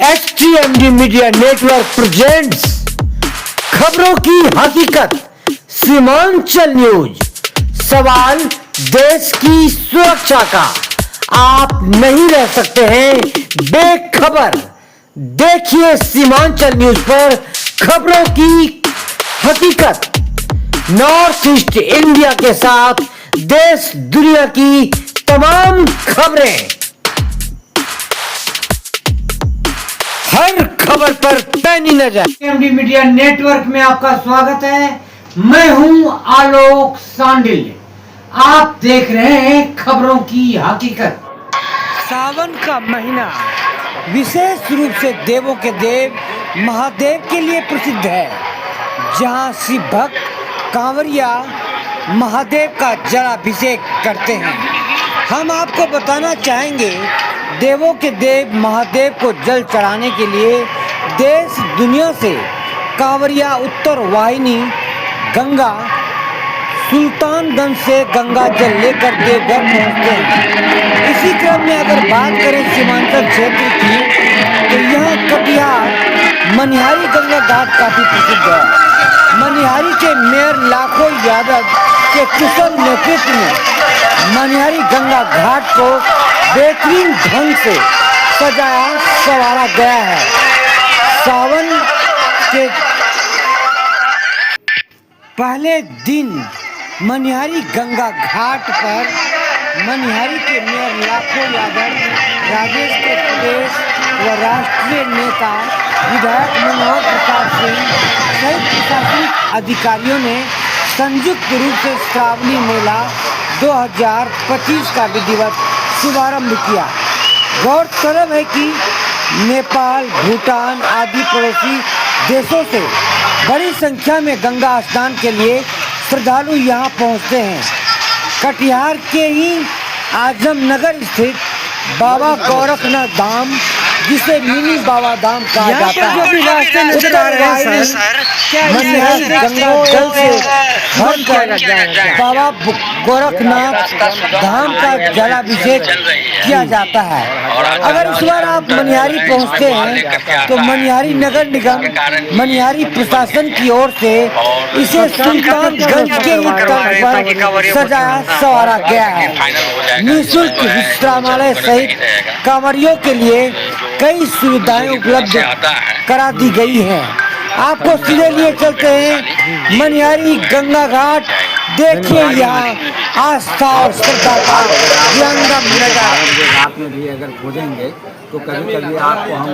HTMD media network presents खबरों की हकीकत सीमांचल न्यूज। सवाल देश की सुरक्षा का, आप नहीं रह सकते हैं बेखबर। देखिए सीमांचल न्यूज पर खबरों की हकीकत। नॉर्थ ईस्ट इंडिया के साथ देश दुनिया की तमाम खबरें, हर खबर पर पैनी नजर। HTMD मीडिया नेटवर्क में आपका स्वागत है। मैं हूं आलोक सांडिल। आप देख रहे हैं खबरों की हकीकत। सावन का महीना विशेष रूप से देवों के देव महादेव के लिए प्रसिद्ध है, जहां शिव भक्त कांवरिया महादेव का जलाभिषेक करते हैं। हम आपको बताना चाहेंगे, देवों के देव महादेव को जल चढ़ाने के लिए देश दुनिया से कांवरिया उत्तर वाहिनी गंगा सुल्तानगंज से गंगा जल लेकर देवघर पहुंचते हैं। इसी क्रम में अगर बात करें सीमांचल क्षेत्र की, तो यहाँ कटिहार मनिहारी गंगा घाट काफी प्रसिद्ध है। मनिहारी के मेयर लाखों यादव के कुशल नेतृत्व में मनिहारी गंगा घाट को बेहतरीन ढंग से सजाया संवारा गया है। सावन के पहले दिन मनिहारी गंगा घाट पर मनिहारी के मेयर लाखों यादव, राजेश के प्रदेश व राष्ट्रीय नेता विधायक मनोहर प्रताप सिंह सहित प्रशासनिक अधिकारियों ने संयुक्त रूप से श्रावणी मेला 2025 का विधिवत शुभारंभ किया। गौरतलब है कि नेपाल, भूटान आदि पड़ोसी देशों से बड़ी संख्या में गंगा स्नान के लिए श्रद्धालु यहाँ पहुँचते हैं। कटिहार के ही आजमनगर स्थित बाबा गोरखनाथ धाम, जिसे मिनी बाबा धाम कहा जाता है, जो भी रास्ते नजर आ रहे हैं मनिहारी गंगा जल से भर कर बाबा गोरखनाथ धाम का जलाभिषेक किया जाता है। अगर इस बार आप मनिहारी पहुंचते हैं तो मनिहारी नगर निगम, मनिहारी प्रशासन की ओर से इसे सुल्तानगंज के तर्ज पर सजाया संवारा गया है। निःशुल्क विश्रामालय सहित कांवरियों के लिए कई सुविधाएं उपलब्ध करा दी गई हैं। आपको सीधे लिए चलते हैं मनिहारी गंगा घाट। देखिए यहाँ आस्था और श्रद्धा का विहंगम नजारा। घाट में भी अगर खोजेंगे तो कभी कभी आपको हम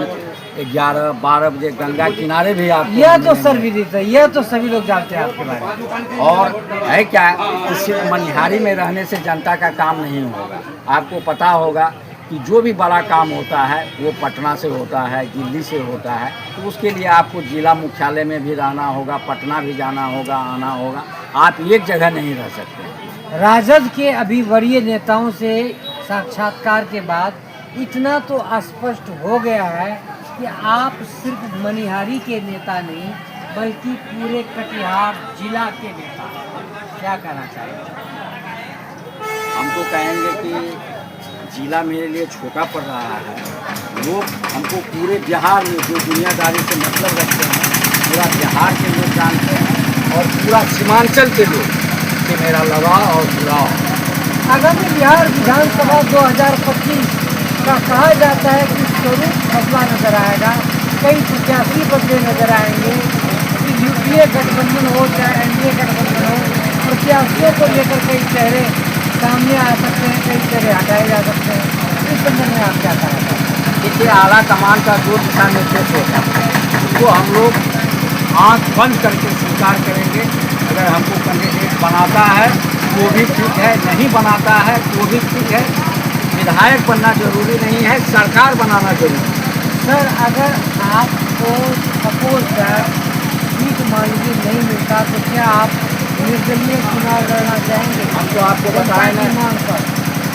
11-12 बजे गंगा किनारे भी आप यह तो सर्वविदित है, यह तो सभी लोग जानते हैं आपके बारे में। और है क्या, सिर्फ मनिहारी में रहने से जनता का काम नहीं होगा। आपको पता होगा कि जो भी बड़ा काम होता है वो पटना से होता है, दिल्ली से होता है, तो उसके लिए आपको जिला मुख्यालय में भी रहना होगा, पटना भी जाना होगा, आना होगा। आप एक जगह नहीं रह सकते। राजद के अभी वरीय नेताओं से साक्षात्कार के बाद इतना तो स्पष्ट हो गया है कि आप सिर्फ मनिहारी के नेता नहीं बल्कि पूरे कटिहार जिला के नेता। क्या कहना चाहिए? हम तो कहेंगे कि जिला मेरे लिए छोटा पड़ रहा है। लोग हमको पूरे बिहार में जो दुनियादारी से मतलब रखते हैं, पूरा बिहार के लोग जानते हैं और पूरा सीमांचल के लोग कि मेरा लगाव और जुड़ाव। आगामी बिहार विधानसभा 2025 का कहा जाता है कि स्वरूप फसला नजर आएगा। कई प्रत्याशी बदले नजर आएंगे कि यूपीए गठबंधन हो चाहे एनडीए गठबंधन हो, प्रत्याशियों को लेकर कई चेहरे सामने आ सकते हैं, कई चेहरे हटाए जा सकते हैं। इस संबंध में आप क्या कहना चाहते हैं? देखिए, आला कमान का जो दिशा निर्देश होता है उसको हम लोग आँख बंद करके स्वीकार करेंगे। अगर हमको कैंडिडेट बनाता है तो भी ठीक है, नहीं बनाता है तो भी ठीक है। विधायक बनना जरूरी नहीं है, सरकार बनाना जरूरी है। सर, अगर आपको सपोज सीट मान लीजिए नहीं मिलता तो क्या आप निर्दलीय चुनाव लड़ना चाहेंगे? हम तो आपको बताएं ना,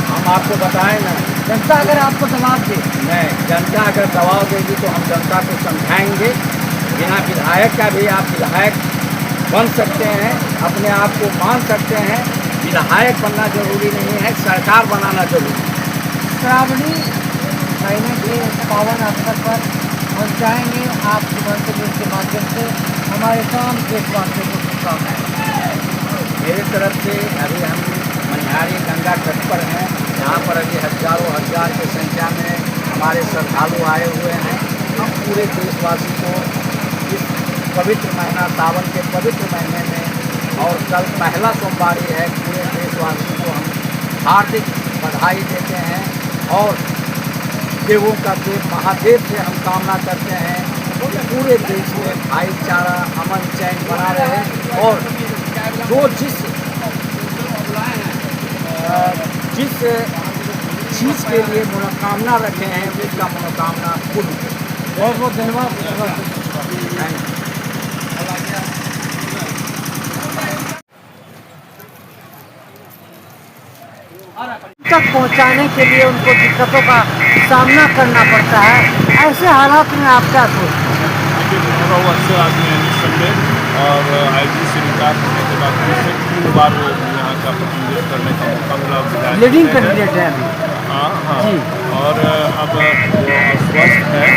हम आपको बताएं ना, जनता अगर आपको दबाव दे, नहीं, जनता अगर दबाव देगी तो हम जनता को समझाएंगे। बिना विधायक का भी आप विधायक बन सकते हैं, अपने आप को मान सकते हैं। विधायक बनना जरूरी नहीं है, सरकार बनाना जरूरी है। श्रावणी महीने के पावन अवसर पर हम चाहेंगे आप सीमांत न्यूज़ के माध्यम से हमारे तमाम देशवासियों को शुभकामनाएं। मेरी तरफ से अभी हम मनिहारी गंगा तट पर हैं, जहाँ पर अभी हजारों हजार की संख्या में हमारे श्रद्धालु आए हुए हैं। हम पूरे देशवासी को इस पवित्र महीना सावन के पवित्र महीने में और कल पहला सोमवारी है, पूरे देशवासियों को हम हार्दिक बधाई देते हैं और देवों का देव महादेव से हम कामना करते हैं कि पूरे देश में भाईचारा अमन चैन बना रहे और जो जिस चीज़ के लिए मनोकामना रखे हैं उसका मनोकामना पूर्ण हो। बहुत बहुत धन्यवाद। Thank you. तक पहुंचाने के लिए उनको दिक्कतों का सामना करना पड़ता है। ऐसे हालात में आप क्या सोचते हैं? वो अच्छे आदमी हैं निस्संदेह और आईजी से रिटायर करने के बाद फिर से 3 बार वो यहाँ का प्रतिनिधित्व करने का मौका मिला। विधायक लीडिंग रहे हैं। कैंडिडेट है अभी। हाँ हाँ जी। और अब वो स्वस्थ है।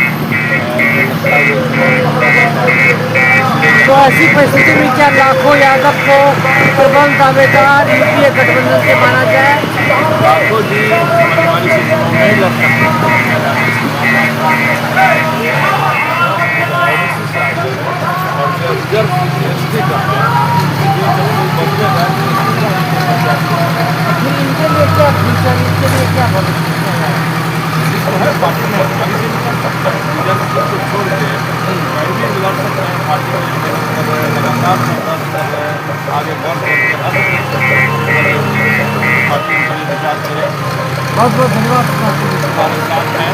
तो ऐसी परिस्थिति में क्या लाखों यादव को प्रबल दावेदार यूपीए गठबंधन से माना जाए? लाखों जी मनमानी से चुनाव नहीं लड़ सकते। और जब एसटी का फिर इनके लिए क्या फ्यूचर, इनके लिए क्या भविष्य है? है पार्टी में अभी से जब को छोड़ के कहीं भी लड़ सकते हैं। पार्टी में मेहनत कर रहे हैं, लगातार संघर्ष कर रहे हैं, आगे बढ़ के हर पार्टी के लिए विचार करें। बहुत बहुत धन्यवाद। हमारे साथ हैं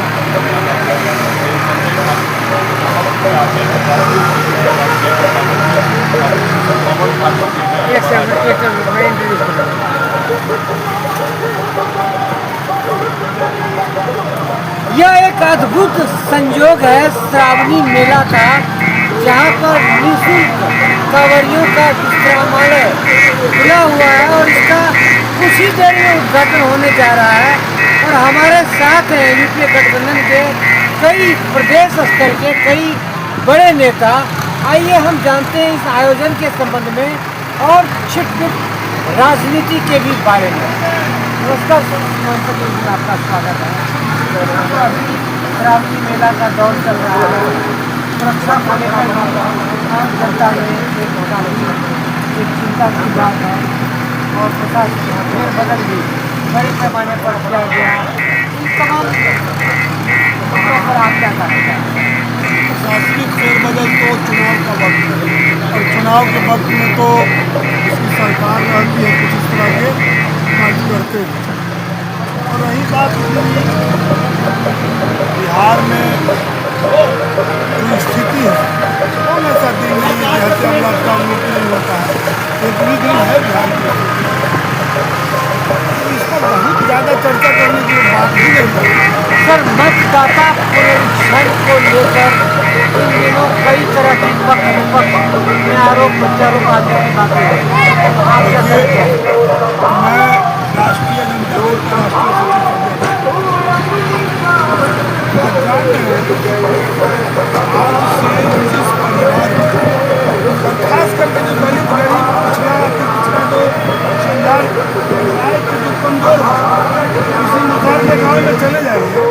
एक सेकंड मैं इंट्रोड्यूस करूँगा। यह एक अद्भुत संयोग है श्रावणी मेला का, जहाँ पर निःशुल्क कांवरियों का विश्रामालय खुला हुआ है और इसका कुछ ही देर में उद्घाटन होने जा रहा है। और हमारे साथ हैं यूपीए गठबंधन के कई प्रदेश स्तर के कई बड़े नेता। आइए हम जानते हैं इस आयोजन के संबंध में और छिटपुट राजनीति के भी बारे में। नमस्कार सर, सीमांत न्यूज़ में आपका स्वागत है। अभी श्रावणी मेला का दौर चल रहा है, सुरक्षा को लेकर आम जनता में एक चिंता की बात है और प्रशासन का फेरबदल भी बड़े पैमाने पर किया गया। इन तमाम मुद्दों पर आप क्या कहना चाहते हैं? प्रशासनिक फेरबदल तो चुनाव का वक्त है और चुनाव के वक्त में तो इसकी सरकार रहती है कुछ इस तरह के कार्य करते हैं। और रही बात बिहार में जो स्थिति है, कौन ऐसा दिन नहीं है जैसे हम लोग का मुक्त नहीं होता है। एक भी दिन है बिहार में, तो इस पर बहुत ज़्यादा चर्चा करने की बात ही नहीं है। सर, मतदाता पुनरीक्षण को लेकर इन दिनों कई तरह की पक्ष में आरोप प्रत्यारोप आदि की बातें हैं। आप क्या कहते हैं? मैं राष्ट्रीय जनता दल का राष्ट्रीय सचिव जिस परिवार खास करके जो दलित गरीब पिछड़ा जो संजाल जो कमजोर है, किसी मकान के गाँव में चले जाइए उसको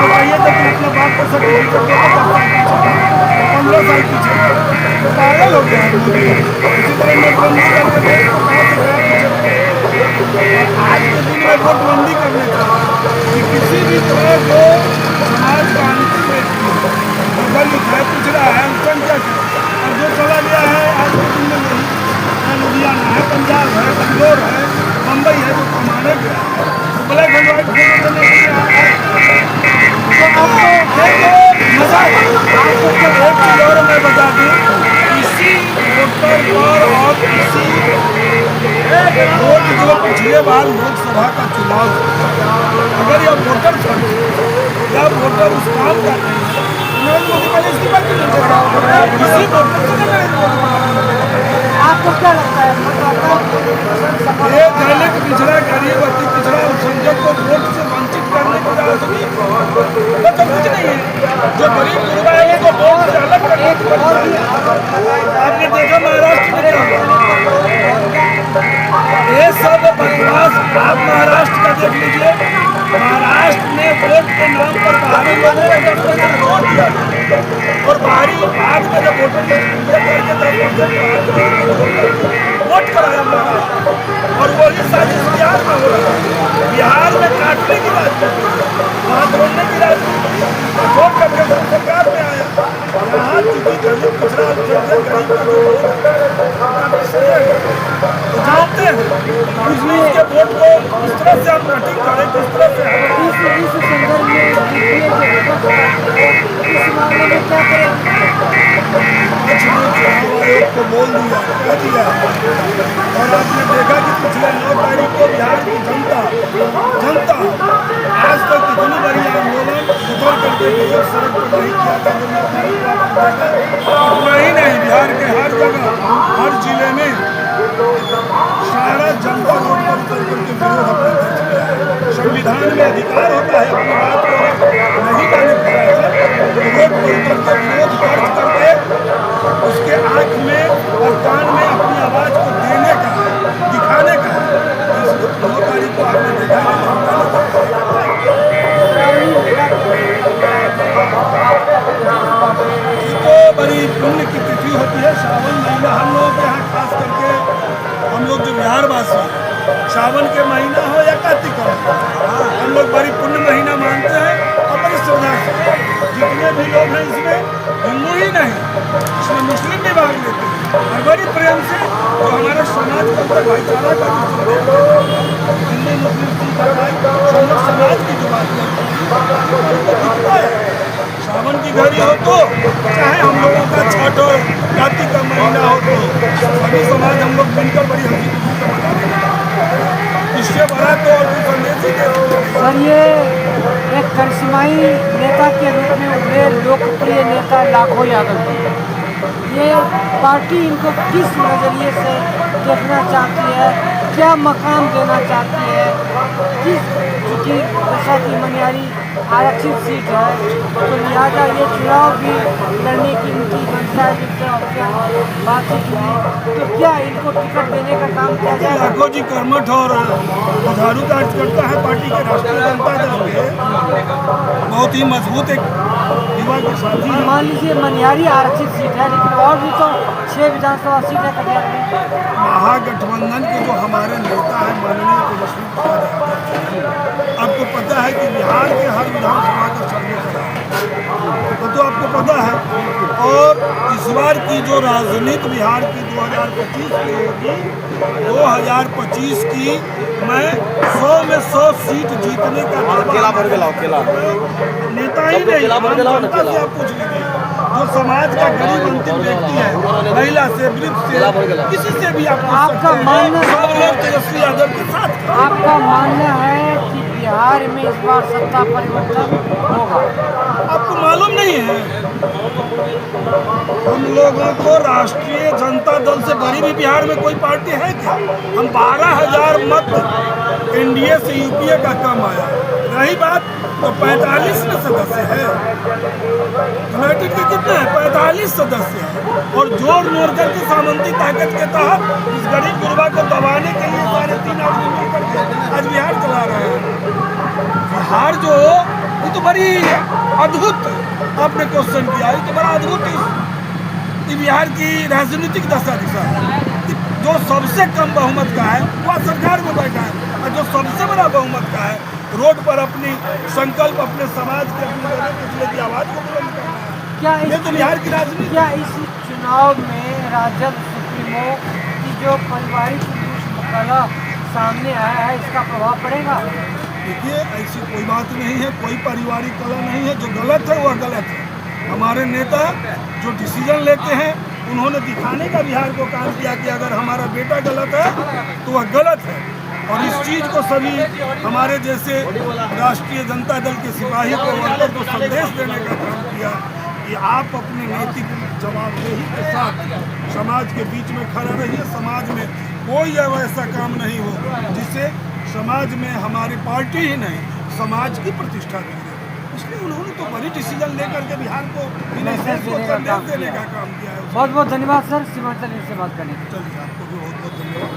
कहिए तो अपने बाप को सर्टिफिकेट देकर 15 साल पीछे पागल हो गया है। इसी तरह नोटबंदी करके आज के दिन में नोटबंदी करने का कि किसी भी तरह जो समाज का अंतिम दलित है, पिछड़ा है, अल्पसंख्यक है और जो चला गया है आज के दिन में नहीं, लुधियाना है, पंजाब है, बंगलोर है, बम्बई है, जो कमाने गया है तो ब्लैक एंड व्हाइट फोटो देने के लिए तो आपको मजा आपको एक चीज और मैं बता दूँ, किसी वोटर पर और किसी वोट जो पिछले बार लोकसभा का चुनाव अगर यह वोटर या वोटर उस काम का नहीं है, नरेंद्र मोदी पहले इस्तीफा क्यों नहीं देता? किसी वोटर से आपको क्या लगता है ये दलित पिछड़ा गरीब अति पिछड़ा अल्पसंख्यक को वोट से वंचित करने की राजनीति मतलब कुछ नहीं है। जो गरीब गुरबा है बाहरी लोगों ने 10% वोट दिया और बाहरी बाद में जब वोटर वोट कराया और वही साजिश बिहार में हो रहा है। बिहार में काटने की राजनीति, वहाँ तोड़ने की राजनीति, वोट करके सरकार में आया। यहाँ चूंकि दलित पिछड़ा अल्पसंख्यक गरीब का जो वोट तो जानते हैं इसलिए इसके वोट को किस तरह से हम कटिंग करें, किस तरह से इस संदर्भ में यूपीए जो विपक्ष है, इस मामले में क्या करें? आज ने चुनाव आयोग को बोल दिया, कह दिया और आपने देखा कि पिछले 9 तारीख को बिहार की जनता आज तक कितनी बड़ी आंदोलन उतर करके विजय सड़क पर नहीं किया था। इतना ही नहीं, बिहार के हर जगह हर जिले में सारा जनता रोड पर उतर करके विरोध अपना दर्ज किया है। संविधान में अधिकार होता है अपनी बात को नहीं माने रोड पर उतर के विरोध दर्ज करके उसके आंख में और कान में अपनी आवाज को देने का है, दिखाने का है। इस 9 तारीख को आपने देखा तो बड़ी पुण्य की तिथि होती है श्रावण महीना। हम लोगों के यहाँ खास करके हम लोग जो बिहारवासी हैं, सावन के महीना हो या कार्तिक हो, हम लोग बड़ी पुण्य महीना मानते हैं और बड़ी श्रद्धा से जितने भी लोग हैं इसमें हिंदू ही नहीं, इसमें मुस्लिम भी भाग लेते हैं और बड़ी प्रेम से तो हमारे समाज के अंदर भाईचारा का जो हिंदू मुस्लिम सिख ईसाई सब लोग समाज की जो बात दिखता है। सावन की घड़ी हो तो चाहे हम लोगों का छठ हो, कार्तिक का महीना हो तो सभी समाज हम लोग मिलकर बड़ी हंसी खुशी से मनाते। इससे बड़ा तो और कोई संदेश ही नहीं। सर, ये एक करिश्माई नेता के रूप में उभरे लोकप्रिय नेता लाखो यादव जी, ये पार्टी इनको किस नज़रिए से देखना चाहती है, क्या मकाम देना चाहती है, क्योंकि जैसा कि मनिहारी आरक्षित सीट है तो लिहाजा ये चुनाव भी लड़ने की इनकी मंशा है, जिससे बातचीत हुई तो क्या इनको टिकट देने का काम किया जाए? लाखो जी कर्मठ और जुझारू कार्यकर्ता है पार्टी के राष्ट्रीय जनता दल के, बहुत ही मजबूत एक युवा के साथी हैं। मान लीजिए मनिहारी आरक्षित सीट है लेकिन और भी तो 6 विधानसभा सीट है कटिहार में। महागठबंधन के जो हमारे नेता हैं माननीय तेजस्वी प्रसाद यादव, आपको पता है कि बिहार के हर विधानसभा का सर्वे करा है तो आपको पता है। और इस बार की जो राजनीति बिहार की 2025 की होगी, 2025 की मैं 100 में 100 सीट जीतने का नेता ही नहीं, जनता से आप पूछ लीजिए जो समाज का गरीब अंतिम व्यक्ति है, महिला से वृद्ध से किसी से भी आपका मानना सब लोग तेजस्वी यादव के साथ। आपका मानना है कि बिहार में इस बार सत्ता परिवर्तन होगा? आपको मालूम नहीं है, हम लोगों को राष्ट्रीय जनता दल से बड़ी भी बिहार में कोई पार्टी है क्या? हम 12,000 मत एनडीए से यूपीए का कम आया। रही बात तो 45 में सदस्य है, यूनाइटेड के कितने हैं? 45 सदस्य हैं और जोड़ मोड़ करके सामंती ताकत के तहत इस गरीब गुरबा को दबाने के लिए 3.5 आदमी मिलकर के आज बिहार चला रहे हैं। बिहार जो ये तो बड़ी अद्भुत, आपने क्वेश्चन किया, ये तो बड़ा अद्भुत बिहार की राजनीतिक दशा दिशा है। जो सबसे कम बहुमत का है वह सरकार में बैठा है और जो सबसे बड़ा बहुमत का है रोड पर अपनी संकल्प अपने समाज के अपने पिछले की आवाज को बुलंद करना है। क्या ये तो बिहार की राजनीति। क्या इस चुनाव में राजद सुप्रीमो की जो पारिवारिक कलह सामने आया है इसका प्रभाव पड़ेगा? देखिए ऐसी कोई बात नहीं है, कोई पारिवारिक कलह नहीं है। जो गलत है वह गलत है। हमारे नेता जो डिसीजन लेते हैं उन्होंने दिखाने का बिहार को काम किया कि अगर हमारा बेटा गलत है तो वह गलत है और इस चीज़ को सभी हमारे जैसे राष्ट्रीय जनता दल के सिपाही को वर्कर को संदेश देने का काम किया कि आप अपने नैतिक जवाबदेही के साथ समाज के बीच में खड़ा रहिए। समाज में कोई ऐसा काम नहीं हो जिससे समाज में हमारी पार्टी ही नहीं समाज की प्रतिष्ठा गिरे। इसलिए उन्होंने तो बड़ी डिसीजन लेकर के बिहार को संदेश देने का काम किया है। बहुत बहुत धन्यवाद सर, सीमांचल न्यूज़ से बात करने के लिए। चलिए आपको भी बहुत बहुत धन्यवाद।